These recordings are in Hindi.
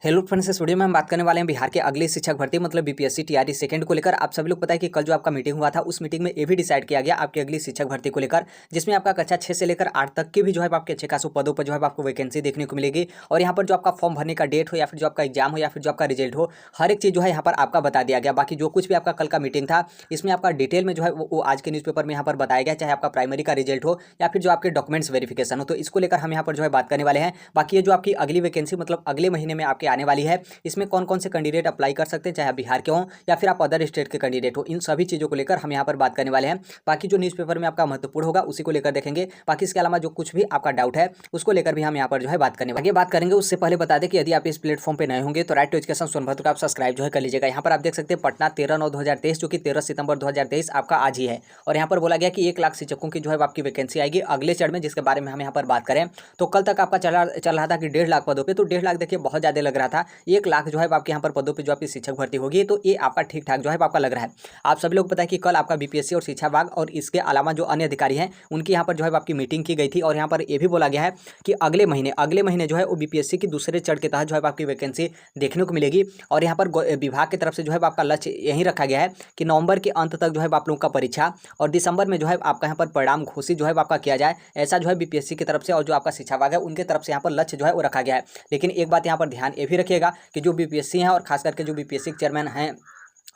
हेलो फ्रेंड्स, इस वीडियो में हम बात करने वाले हैं बिहार के अगली शिक्षक भर्ती मतलब बीपीएससी टीआरई सेकंड को लेकर। आप सभी लोग पता है कि कल जो आपका मीटिंग हुआ था उस मीटिंग में ये भी डिसाइड किया गया आपकी अगली शिक्षक भर्ती को लेकर, जिसमें आपका कक्षा 6 से लेकर 8 तक के भी जो है आपके अच्छे खासों पदों पर जो है आपको वैकेंसी देखने को मिलेगी। और यहाँ पर जो आपका फॉर्म भरने का डेट हो या फिर जो आपका एग्जाम हो या फिर जो आपका रिजल्ट हो, हर एक चीज़ जो है यहाँ पर आपका बता दिया गया। बाकी जो कुछ भी आपका कल का मीटिंग था इसमें आपका डिटेल में जो है वो आज के न्यूज़पेपर में यहाँ पर बताया गया, चाहे आपका प्राइमरी का रिजल्ट हो या फिर जो आपके डॉक्यूमेंट्स वेरिफिकेशन हो। तो इसको लेकर हम यहाँ पर जो है बात करने वाले हैं। बाकी ये जो आपकी अगली वैकेंसी मतलब अगले महीने में आपके आने वाली है, इसमें कौन कौन से कैंडिडेट अप्लाई कर सकते हैं, चाहे आप बिहार के हों या फिर आप अदर स्टेट के कैंडिडेट हो, इन सभी चीज़ों को लेकर हम यहाँ पर बात करने वाले हैं। बाकी जो न्यूज़पेपर में आपका महत्वपूर्ण होगा उसी को लेकर देखेंगे। बाकी इसके अलावा जो कुछ भी आपका डाउट है उसको लेकर भी हम यहाँ पर जो है बात करने आगे बात करेंगे। उससे पहले बता दें कि यदि आप इस प्लेटफॉर्म पर नए होंगे तो राइट टू एजुकेशन सोनभद्र को आप सब्सक्राइब जो है कर लीजिएगा। यहाँ पर आप देख सकते हैं पटना 13/9/2023 जो कि 13 सितंबर 2023 आपका आज ही है। और यहाँ पर बोला गया कि 1 लाख शिक्षकों की जो है आपकी वैकेंसी आएगी अगले चरण में, जिसके बारे में हम यहाँ पर बात करें तो कल तक आपका चल रहा था कि 1.5 लाख पदों पे, तो 1.5 लाख देखिए बहुत ज़्यादा लग रहा था। 1 लाख जो है आपके यहाँ पर पदों पे जो आपकी शिक्षक भर्ती होगी तो ये आपका ठीक ठाक जो है आपका लग रहा है। आप सभी लोग पता है कि कल आपका बीपीएससी और शिक्षा विभाग और इसके अलावा जो अन्य अधिकारी हैं उनकी यहाँ पर जो है आपकी मीटिंग की गई थी। और यहाँ पर ये भी बोला गया है कि अगले महीने जो है वो बीपीएससी की दूसरे चरण के तहत जो है आपकी वैकेंसी देखने को मिलेगी। और यहाँ पर विभाग की तरफ से जो है आपका लक्ष्य यही रखा गया है कि नवंबर के अंत तक जो है आप लोगों का परीक्षा और दिसंबर में जो है आपका यहाँ पर परिणाम घोषित जो है आपका किया जाए, ऐसा जो है बीपीएससी की तरफ से और जो आपका शिक्षा विभाग है उनके तरफ से यहाँ पर लक्ष्य जो है वो रखा गया है। लेकिन एक बात यहाँ पर ध्यान ये भी रखिएगा कि जो बीपीएससी हैं और खास करके जो बीपीएससी के चेयरमैन हैं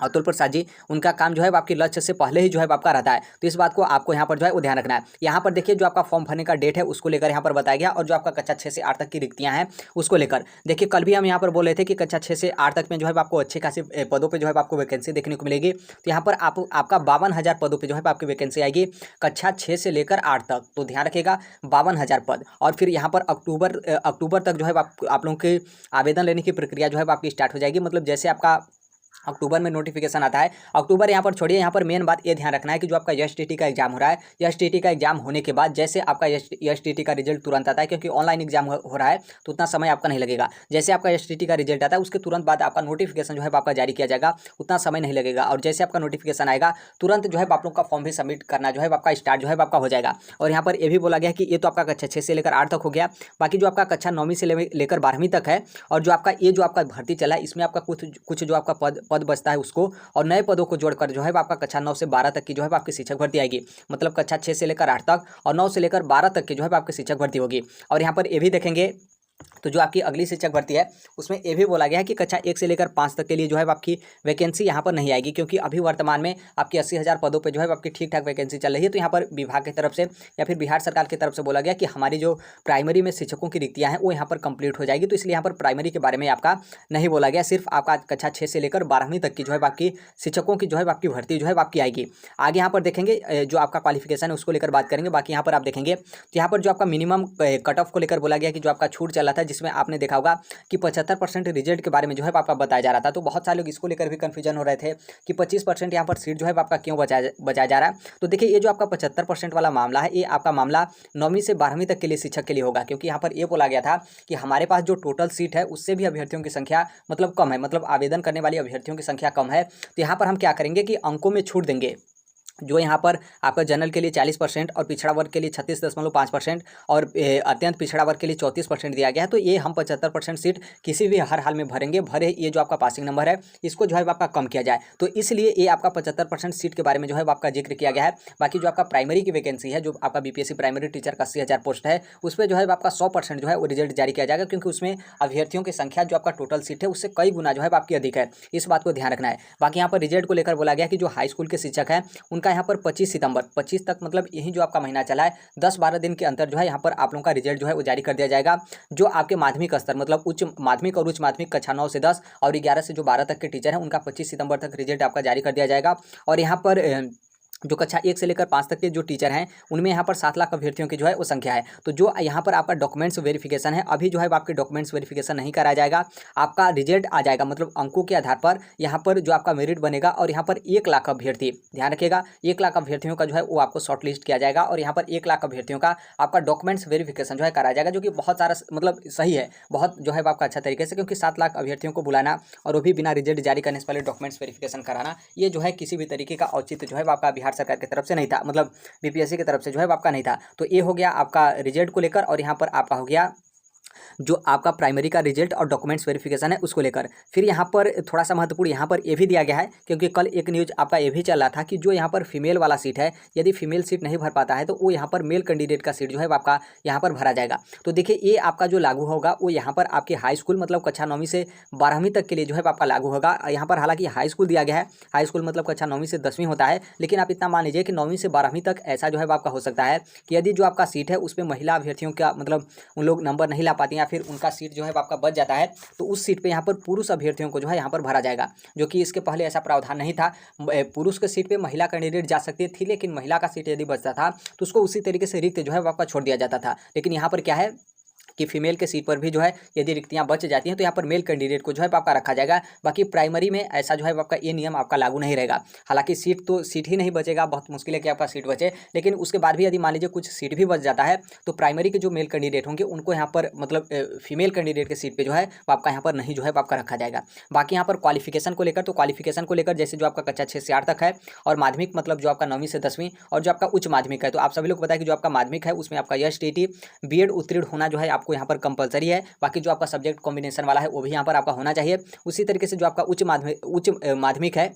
अतुल प्रसाद जी, उनका काम जो है आपकी लक्ष्य से पहले ही जो है आपका रहता है। तो इस बात को आपको यहाँ पर जो है वो ध्यान रखना है। यहाँ पर देखिए जो आपका फॉर्म भरने का डेट है उसको लेकर यहाँ पर बताया गया, और जो आपका कक्षा 6 से 8 तक की रिक्तियाँ हैं उसको लेकर देखिए कल भी हम यहाँ पर बोल रहे थे कि कक्षा 6 से 8 तक में जो है आपको अच्छे खासी पदों पर जो है आपको वैकेंसी देखने को मिलेगी। तो यहाँ पर आपका 52,000 पदों पर जो है आपकी वैकेंसी आएगी कक्षा 6 से लेकर 8 तक। तो ध्यान रखिएगा 52,000 पद। और फिर यहाँ पर अक्टूबर तक जो है आप लोगों के आवेदन लेने की प्रक्रिया जो है आपकी स्टार्ट हो जाएगी। मतलब जैसे आपका अक्टूबर में नोटिफिकेशन आता है, अक्टूबर यहाँ पर छोड़िए, यहाँ पर मेन बात ये ध्यान रखना है कि जो आपका एसटीटी का एग्जाम हो रहा है, एसटीटी का एग्जाम होने के बाद जैसे आपका एसटीटी का रिजल्ट तुरंत आता है, क्योंकि ऑनलाइन एग्जाम हो रहा है तो उतना समय आपका नहीं लगेगा। जैसे आपका एसटीटी का रिजल्ट आता है उसके तुरंत बाद आपका नोटिफिकेशन जो है आपका जारी किया जाएगा, उतना समय नहीं लगेगा। और जैसे आपका नोटिफिकेशन आएगा तुरंत जो है आप लोग का फॉर्म भी सबमिट करना जो है आपका स्टार्ट जो है आपका हो जाएगा। और यहाँ पर ये भी बोला गया कि ये तो आपका कक्षा 6 से लेकर 8 तक हो गया। बाकी जो आपका कक्षा 9वीं से लेकर 12वीं तक है, और जो आपका ये जो आपका भर्ती चला है इसमें आपका कुछ जो आपका पद बचता है उसको और नए पदों को जोड़कर जो है आपका कक्षा 9 से 12 तक की जो है आपकी शिक्षक भर्ती आएगी। मतलब कक्षा 6 से लेकर 8 तक और 9 से लेकर 12 तक की जो है आपकी शिक्षक भर्ती होगी। और यहाँ पर ये भी देखेंगे तो जो आपकी अगली शिक्षक भर्ती है उसमें ये भी बोला गया है कि कक्षा 1 से लेकर 5 तक के लिए जो है आपकी वैकेंसी यहाँ पर नहीं आएगी, क्योंकि अभी वर्तमान में आपकी 80,000 पदों पे जो है आपकी ठीक ठाक वैकेंसी चल रही है। तो यहाँ पर विभाग की तरफ से या फिर बिहार सरकार की तरफ से बोला गया कि हमारी जो प्राइमरी में शिक्षकों की रिक्तियाँ हैं वो यहाँ पर कंप्लीट हो जाएगी। तो इसलिए यहाँ पर प्राइमरी के बारे में आपका नहीं बोला गया, सिर्फ आपका कक्षा 6 से लेकर 12वीं तक की जो है आपकी शिक्षकों की जो है आपकी भर्ती जो है आपकी आएगी। आगे यहाँ पर देखेंगे जो आपका क्वालिफिकेशन है उसको लेकर बात करेंगे। बाकी यहाँ पर आप देखेंगे तो यहाँ पर जो आपका मिनिमम कट ऑफ को लेकर बोला गया कि जो आपका छूट चला था, जिसमें आपने देखा होगा कि 75% रिजल्ट के बारे में जो है आपका बताया जा रहा था। तो बहुत सारे लोग इसको लेकर भी कंफ्यूजन हो रहे थे कि 25% यहाँ पर सीट जो है आपका क्यों बचाया जा रहा है। तो देखिए ये जो आपका 75% वाला मामला है ये आपका मामला 9वीं से 12वीं तक के लिए शिक्षक के लिए होगा, क्योंकि यहाँ पर ये बोला गया था कि हमारे पास जो टोटल सीट है उससे भी अभ्यर्थियों की संख्या मतलब कम है, मतलब आवेदन करने वाले अभ्यर्थियों की संख्या कम है। तो यहाँ पर हम क्या करेंगे कि अंकों में छूट देंगे। जो यहाँ पर आपका जनरल के लिए 40% और पिछड़ा वर्ग के लिए 36.5% और अत्यंत पिछड़ा वर्ग के लिए 34% दिया गया है। तो ये हम 75% सीट किसी भी हर हाल में भरे ये जो आपका पासिंग नंबर है इसको जो है आपका कम किया जाए। तो इसलिए ये आपका 75% सीट के बारे में जो है आपका जिक्र किया गया है। बाकी जो आपका प्राइमरी की वैकेंसी है, जो आपका बीपीएससी प्राइमरी टीचर का 80,000 पोस्ट है, उस पर जो है आपका 100% जो है वो रिजल्ट जारी किया जाएगा, क्योंकि उसमें अभ्यर्थियों की संख्या जो आपका टोटल सीट है उससे कई गुना जो है आपकी अधिक है। इस बात को ध्यान रखना है। बाकी यहाँ पर रिजल्ट को लेकर बोला गया कि जो हाई स्कूल के शिक्षक हैं उनका यहाँ पर 25 सितंबर 25 तक मतलब यही जो आपका महीना चला है 10-12 दिन के अंदर जो है यहाँ पर आप लोगों का रिजल्ट जो है वो जारी कर दिया जाएगा। जो आपके माध्यमिक स्तर मतलब उच्च माध्यमिक और उच्च माध्यमिक कक्षा 9 से 10 और 11 से जो 12 तक के टीचर हैं उनका 25 सितंबर तक रिजल्ट आपका जारी कर दिया जाएगा। और यहाँ पर जो कक्षा 1 से लेकर 5 तक के जो टीचर हैं उनमें यहाँ पर 7 लाख अभ्यर्थियों की जो है वो संख्या है। तो जो यहाँ पर आपका डॉक्यूमेंट्स वेरिफिकेशन है, अभी जो है आपके डॉक्यूमेंट्स वेरिफिकेशन नहीं कराया जाएगा, आपका रिजल्ट आ जाएगा मतलब अंकों के आधार पर यहाँ पर जो आपका मेरिट बनेगा। और यहाँ पर 1 लाख अभ्यर्थी, ध्यान रखिएगा 1 लाख अभ्यर्थियों का जो है वो आपको शॉर्ट लिस्ट किया जाएगा। और यहाँ पर 1 लाख अभ्यर्थियों का आपका डॉक्यूमेंट्स वेरिफिकेशन जो है कराया जाएगा, जो कि बहुत सारा मतलब सही है, बहुत जो है आपका अच्छा तरीके से, क्योंकि 7 लाख अभ्यर्थियों को बुलाना और वो भी बिना रिजल्ट जारी करने से पहले डॉक्यूमेंट्स वेरिफिकेशन कराना, ये जो है किसी भी तरीके का औचित्य जो है आपका बिहार सरकार की तरफ से नहीं था, मतलब बीपीएससी की तरफ से जो है आपका नहीं था। तो ये हो गया आपका रिजल्ट को लेकर। और यहाँ पर आपका हो गया जो आपका प्राइमरी का रिजल्ट और डॉक्यूमेंट्स वेरिफिकेशन है उसको लेकर। फिर यहाँ पर थोड़ा सा महत्वपूर्ण यहाँ पर ये भी दिया गया है, क्योंकि कल एक न्यूज़ आपका ये भी चल रहा था कि जो यहाँ पर फीमेल वाला सीट है, यदि फीमेल सीट नहीं भर पाता है तो वो यहाँ पर मेल कैंडिडेट का सीट जो है वो आपका यहाँ पर भरा जाएगा। तो देखिए ये आपका जो लागू होगा वो यहाँ पर आपके हाई स्कूल मतलब कक्षा 9वीं से 12वीं तक के लिए जो है आपका लागू होगा। यहाँ पर हालांकि हाई स्कूल दिया गया है, हाई स्कूल मतलब कक्षा 9वीं से 10वीं होता है, लेकिन आप इतना मान लीजिए कि 9वीं से 12वीं तक ऐसा जो है आपका हो सकता है कि यदि जो आपका सीट है उसमें महिला अभ्यर्थियों का मतलब उन लोग नंबर नहीं ला पाती या फिर उनका सीट जो है आपका बच जाता है, तो उस सीट पे यहाँ पर पुरुष अभ्यर्थियों को जो है यहाँ पर भरा जाएगा, जो कि इसके पहले ऐसा प्रावधान नहीं था। पुरुष के सीट पे महिला कैंडिडेट जा सकती थी, लेकिन महिला का सीट यदि बचता था तो उसको उसी तरीके से रिक्त जो है आपका छोड़ दिया जाता था। लेकिन यहाँ पर क्या है कि फीमेल के सीट पर भी जो है यदि रिक्तियां बच जाती हैं तो यहाँ पर मेल कैंडिडेट को जो है आपका रखा जाएगा। बाकी प्राइमरी में ऐसा जो है आपका ये नियम आपका लागू नहीं रहेगा। हालांकि सीट ही नहीं बचेगा, बहुत मुश्किल है कि आपका सीट बचे, लेकिन उसके बाद भी यदि मान लीजिए कुछ सीट भी बच जाता है तो प्राइमरी के जो मेल कैंडिडेट होंगे उनको यहाँ पर मतलब फीमेल कैंडिडेट के सीट पर जो है वो आपका यहाँ पर नहीं जो है आपका रखा जाएगा। बाकी यहाँ पर क्वालिफिकेशन को लेकर, तो क्वालिफिकेशन को लेकर जैसे जो आपका कक्षा 6 से 8 तक है और माध्यमिक मतलब जो आपका 9वीं से 10वीं और जो आपका उच्च माध्यमिक है, तो आप सभी लोग पता है कि जो आपका माध्यमिक है उसमें आपका STT BEd उत्तीर्ण होना जो है आपको यहाँ पर कंपलसरी है। बाकी जो आपका सब्जेक्ट कॉम्बिनेशन वाला है वो भी यहाँ पर आपका होना चाहिए। उसी तरीके से जो आपका उच्च माध्यमिक है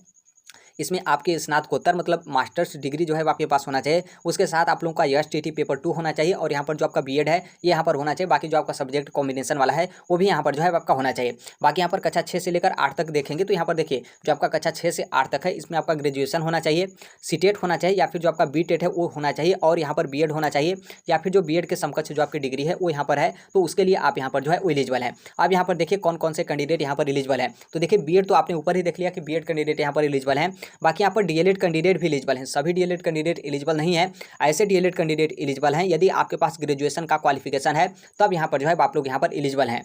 इसमें आपके स्नातकोत्तर मतलब मास्टर्स डिग्री जो है आपके पास होना चाहिए। उसके साथ आप लोगों का STT पेपर 2 होना चाहिए और यहाँ पर जो आपका BEd है ये यहाँ पर होना चाहिए। बाकी जो आपका सब्जेक्ट कॉम्बिनेशन वाला है वो भी यहाँ पर जो है आपका होना चाहिए। बाकी यहाँ पर कक्षा 6 से लेकर 8 तक देखेंगे तो यहाँ पर देखिए जो आपका कक्षा 6 से 8 तक है इसमें आपका ग्रेजुएशन होना चाहिए, CTET होना चाहिए या फिर जो आपका BTET है वो होना चाहिए और यहाँ पर BEd होना चाहिए या फिर जो BEd के समकक्ष जो आपकी डिग्री है वो यहाँ पर है, तो उसके लिए आप यहाँ पर जो है वो एलिजिबल है। अब यहाँ पर देखिए कौन कौन से कैंडिडेट यहाँ पर एलिजिबल है। तो देखिए BEd तो आपने ऊपर ही देख लिया कि BEd कैंडिडेट यहाँ पर एलिजिबल है। बाकी यहाँ पर DLED कैंडिडेट भी एलिजिबल हैं। सभी DLED कैंडिडेट एलिजिबल नहीं है, ऐसे DLED कैंडिडेट एलिजिबल हैं यदि आपके पास ग्रेजुएशन का क्वालिफिकेशन है, तब यहाँ पर जो है आप लोग यहाँ पर एलिजिबल हैं।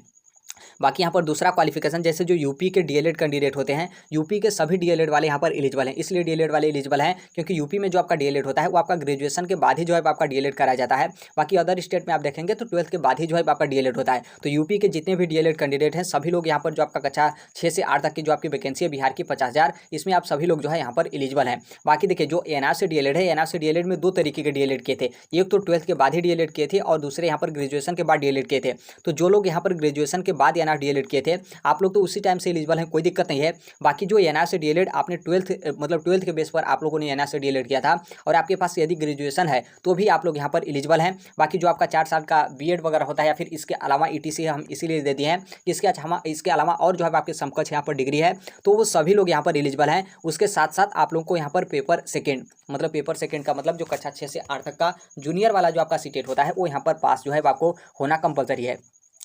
बाकी यहाँ पर दूसरा क्वालिफिकेशन जैसे जो यूपी के DLED कैंडिडेट होते हैं, यूपी के सभी DLED वाले यहाँ पर एलिजिबल हैं। इसलिए DLED वाले एलिजिबल हैं क्योंकि यूपी में जो आपका DLED होता है वो आपका ग्रेजुएशन के बाद ही जो है आपका DLED कराया जाता है। बाकी अदर स्टेट में आप देखेंगे तो 12th के बाद ही जो है आपका DLED होता है। तो यूपी के जितने भी DLED कैंडिडेट हैं सभी लोग यहाँ पर जो आपका कक्षा 6 से 8 तक की जो आपकी वैकेंसी है बिहार की 50,000, इसमें आप सभी लोग जो है यहाँ पर एलिजिबल हैं। बाकी देखिए जो NR से DLED है, NR से DLED में 2 तरीके के DLED किए थे, एक तो 12th के बाद ही DLED किए थे और दूसरे यहाँ पर ग्रेजुएशन के बाद DLED किए थे। तो जो लोग यहाँ पर ग्रेजुएशन के बाद NR DLED किए थे आप लोग तो उसी टाइम से एलिजिबल हैं, कोई दिक्कत नहीं है। बाकी जो NR से DLED आपने 12th के बेस पर आप लोगों ने NR से DLED किया था और आपके पास यदि ग्रेजुएशन है तो भी आप लोग यहाँ पर एलिजिबल हैं। बाकी जो आपका 4 साल का BEd वगैरह होता है या फिर इसके अलावा ETC हम इसीलिए दे दिए हैं कि इसके अलावा और जो है आपके समकक्ष यहाँ पर डिग्री है तो वो सभी लोग यहाँ पर एलिजिबल हैं। उसके साथ साथ आप लोगों को यहाँ पर पेपर सेकेंड का मतलब जो कक्षा 6 से 8 तक का जूनियर वाला जो आपका CTET होता है वो यहाँ पर पास जो है आपको होना कंपलसरी है।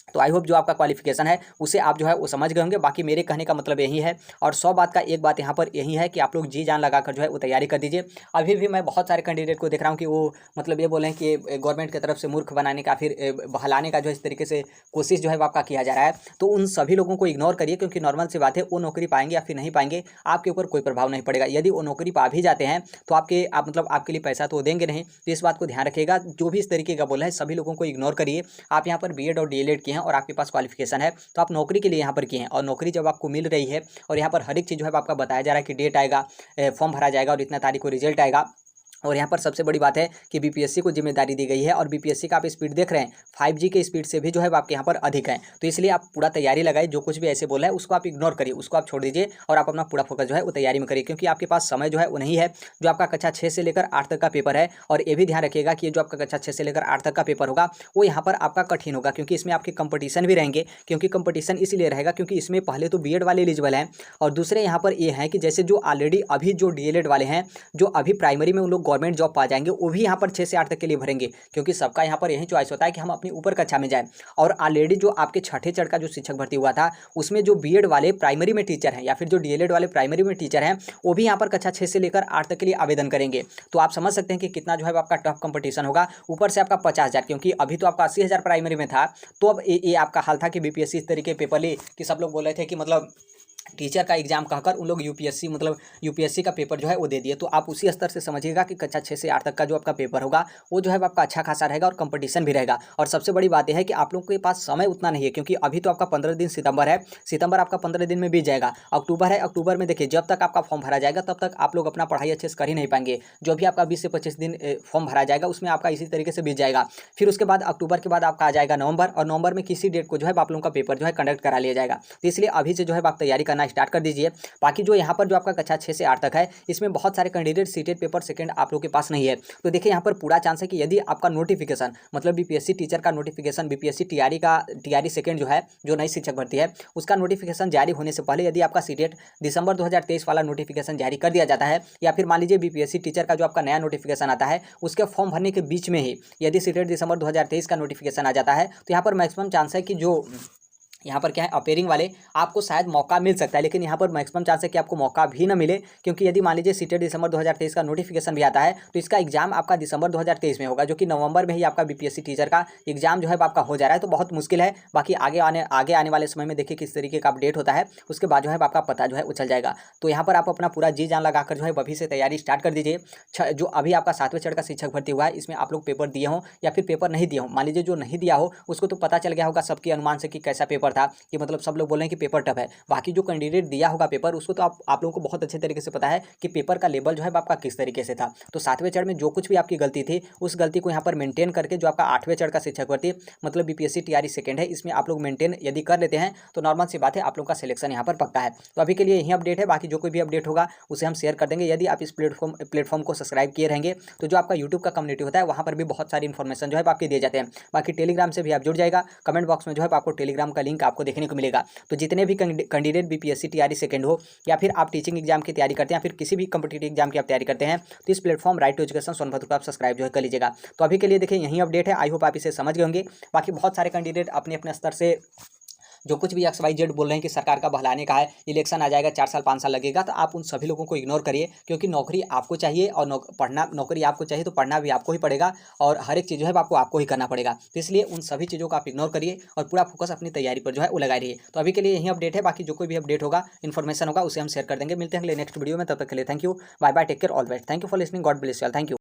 तो आई होप जो आपका क्वालिफिकेशन है उसे आप जो है वो समझ गए होंगे। बाकी मेरे कहने का मतलब यही है और 100 बात का एक बात यहाँ पर यही है कि आप लोग जी जान लगाकर जो है वो तैयारी कर दीजिए। अभी भी मैं बहुत सारे कैंडिडेट को देख रहा हूँ कि वो मतलब ये बोले कि गवर्नमेंट की तरफ से मूर्ख बनाने का फिर बहलाने का जो इस तरीके से कोशिश जो है वो आपका किया जा रहा है। तो उन सभी लोगों को इग्नोर करिए, क्योंकि नॉर्मल सी बात है वो नौकरी पाएंगे या फिर नहीं पाएंगे आपके ऊपर कोई प्रभाव नहीं पड़ेगा। यदि वो नौकरी पा भी जाते हैं तो आपके लिए पैसा तो देंगे नहीं, तो इस बात को ध्यान रखिएगा। जो भी इस तरीके का बोला है सभी लोगों को इग्नोर करिए। आप यहाँ पर BEd और DLED किए हैं और आपके पास क्वालिफिकेशन है तो आप नौकरी के लिए यहाँ पर किए हैं और नौकरी जब आपको मिल रही है और यहाँ पर हर एक चीज़ जो है आपका बताया जा रहा है कि डेट आएगा, फॉर्म भरा जाएगा और इतना तारीख को रिजल्ट आएगा। और यहाँ पर सबसे बड़ी बात है कि BPSC को जिम्मेदारी दी गई है और BPSC का आप स्पीड देख रहे हैं 5G के स्पीड से भी जो है आपके यहाँ पर अधिक है। तो इसलिए आप पूरा तैयारी लगाइए, जो कुछ भी ऐसे बोला है उसको आप इग्नोर करिए, उसको आप छोड़ दीजिए और आप अपना पूरा फोकस जो है वो तैयारी में करिए, क्योंकि आपके पास समय जो है वो नहीं है। जो आपका कक्षा 6 से लेकर 8 तक का पेपर है, और ये भी ध्यान रखिएगा कि जो आपका कक्षा 6 से लेकर 8 तक का पेपर होगा वो यहाँ पर आपका कठिन होगा, क्योंकि इसमें आपके कंपटीशन भी रहेंगे। क्योंकि कंपटीशन इसलिए रहेगा क्योंकि इसमें पहले तो BEd वाले एलिजिबल हैं और दूसरे यहाँ पर ये हैं कि जैसे जो ऑलरेडी अभी जो DLED वाले हैं जो अभी प्राइमरी में उन लोग गवर्नमेंट जॉब पा जाएंगे वो भी यहाँ पर 6 से 8 तक के लिए भरेंगे, क्योंकि सबका यहाँ पर यही चॉइस होता है कि हम अपनी ऊपर कक्षा में जाएं। और ऑलरेडी जो आपके छठे चरण का जो शिक्षक भर्ती हुआ था उसमें जो BEd वाले प्राइमरी में टीचर हैं या फिर जो DLED वाले प्राइमरी में टीचर हैं वो भी यहाँ पर कक्षा 6 से लेकर 8 तक के लिए आवेदन करेंगे। तो आप समझ सकते हैं कि कितना जो है आपका टफ कंपटीशन होगा। ऊपर से आपका 50,000, क्योंकि अभी तो आपका 80,000 प्राइमरी में था, तो अब ये आपका हाल था कि BPSC इस तरीके पेपर ली कि सब लोग बोल रहे थे कि मतलब टीचर का एग्जाम कहकर उन लोग यूपीएससी मतलब यूपीएससी का पेपर जो है वो दे दिए। तो आप उसी स्तर से समझिएगा कि कक्षा 6 से 8 तक का जो आपका पेपर होगा वो जो है आपका अच्छा खासा रहेगा और कंपटीशन भी रहेगा। और सबसे बड़ी बात यह है कि आप लोगों के पास समय उतना नहीं है, क्योंकि अभी तो आपका 15 दिन सितंबर है, सितंबर आपका 15 दिन में बीत जाएगा। अक्टूबर है, अक्टूबर में देखिए जब तक आपका फॉर्म भरा जाएगा तब तक आप लोग अपना पढ़ाई अच्छे से कर ही नहीं पाएंगे। जो भी आपका 20 से 25 दिन फॉर्म भरा जाएगा उसमें आपका इसी तरीके से बीत जाएगा। फिर उसके बाद अक्टूबर के बाद आपका आ जाएगा नवंबर, और नवंबर में किसी डेट को जो है आप लोगों का पेपर जो है कंडक्ट करा लिया जाएगा। तो इसलिए अभी से जो है आप तैयारी करना स्टार्ट कर दीजिए। बाकी जो यहाँ पर जो आपका कक्षा 6 से 8 तक है इसमें बहुत सारे कैंडिडेट सीटेड पेपर सेकंड आप लोग के पास नहीं है। तो देखिए यहाँ पर पूरा चांस है कि यदि आपका नोटिफिकेशन मतलब बीपीएससी टीचर का नोटिफिकेशन, बीपीएससी टीआरई का टीआरई सेकंड जो है जो नई शिक्षक भर्ती है उसका नोटिफिकेशन जारी होने से पहले यदि आपका सीटेट दिसंबर 2023 वाला नोटिफिकेशन जारी कर दिया जाता है, या फिर मान लीजिए बीपीएससी टीचर का जो आपका नया नोटिफिकेशन आता है उसके फॉर्म भरने के बीच में ही यदि सीटेट दिसंबर 2023 का नोटिफिकेशन आ जाता है, तो यहाँ पर मैक्सिमम चांस है कि जो यहाँ पर क्या है अपेयरिंग वाले आपको शायद मौका मिल सकता है, लेकिन यहाँ पर मैक्सिमम चांस है कि आपको मौका भी ना मिले। क्योंकि यदि मान लीजिए सीटेट दिसंबर 2023 का नोटिफिकेशन भी आता है तो इसका एग्जाम आपका दिसंबर 2023 में होगा, जो कि नवंबर में ही आपका बीपीएससी टीचर का एग्जाम जो है आपका हो जा रहा है। तो बहुत मुश्किल है। बाकी आगे आने वाले समय में देखिए किस तरीके का अपडेट होता है, उसके बाद जो है आपका पता जो है उछल जाएगा। तो यहाँ पर आप अपना पूरा जी जान लगाकर जो है अभी से तैयारी स्टार्ट कर दीजिए। जो अभी आपका 7वें चरण का शिक्षक भर्ती हुआ है इसमें आप लोग पेपर दिए हों या फिर पेपर नहीं दिए हों, मान लीजिए जो नहीं दिया हो उसको तो पता चल गया होगा सबके अनुमान से कि कैसा पेपर था, कि मतलब सब लोग बोल रहे हैं कि पेपर टफ है। बाकी जो कैंडिडेट दिया होगा पेपर उसको तो आप लोगों को बहुत अच्छे तरीके से पता है कि पेपर का लेवल जो है आपका किस तरीके से था। तो 7वें चरण में जो कुछ भी आपकी गलती थी उस गलती को यहाँ पर मेंटेन करके जो आपका 8वें चरण का शिक्षक भर्ती मतलब बीपीएससी टीआरई सेकंड है इसमें आप लोग मेंटेन यदि कर लेते हैं तो नॉर्मल सी बात है आप लोग का सिलेक्शन यहाँ पर पक्का है। तो अभी के लिए यही अपडेट है। बाकी जो कोई भी अपडेट होगा उसे हम शेयर कर देंगे। यदि आप इस प्लेटफॉर्म को सब्सक्राइब किए रहेंगे तो जो आपका यूट्यूब का कम्युनिटी होता है वहाँ पर भी बहुत सारी इन्फॉर्मेशन जो है आपके दिए जाते हैं। बाकी टेलीग्राम से भी आप जुड़ जाएगा, कमेंट बॉक्स में जो है आपको टेलीग्राम का लिंक आपको देखने को मिलेगा। तो जितने भी कैंडिडेट बीपीएससी टीआरई सेकंड हो या फिर आप टीचिंग एग्जाम की तैयारी करते हैं या फिर किसी भी कॉम्पिटिटिव एग्जाम की आप तैयारी करते हैं तो इस platform right to education Sonbhadra को आप सब्सक्राइब जो है कर लीजिएगा। तो अभी के लिए देखिए यही अपडेट है। आई होप आप इसे समझ गए होंगे। बाकी बहुत सारे कैंडिडेट अपने अपने स्तर से जो कुछ भी XYZ बोल रहे हैं कि सरकार का बहलाने का है, इलेक्शन आ जाएगा 4 साल 5 साल लगेगा, तो आप उन सभी लोगों को इग्नोर करिए। क्योंकि नौकरी आपको चाहिए और नौकरी आपको चाहिए तो पढ़ना भी आपको ही पड़ेगा और हर एक चीज़ जो है आपको ही करना पड़ेगा। तो इसलिए उन सभी चीज़ों को आप इग्नोर करिए और पूरा फोकस अपनी तैयारी पर जो है वो लगाए रहिए। तो अभी के लिए यही अपडेट है। बाकी जो कोई भी अपडेट होगा, इन्फॉर्मेशन होगा उसे हम शेयर कर देंगे। मिलते हैं अगले नेक्स्ट वीडियो में, तब तक के लिए thank you, bye bye, take care, all the best. Thank you for listening, God bless you all, thank you.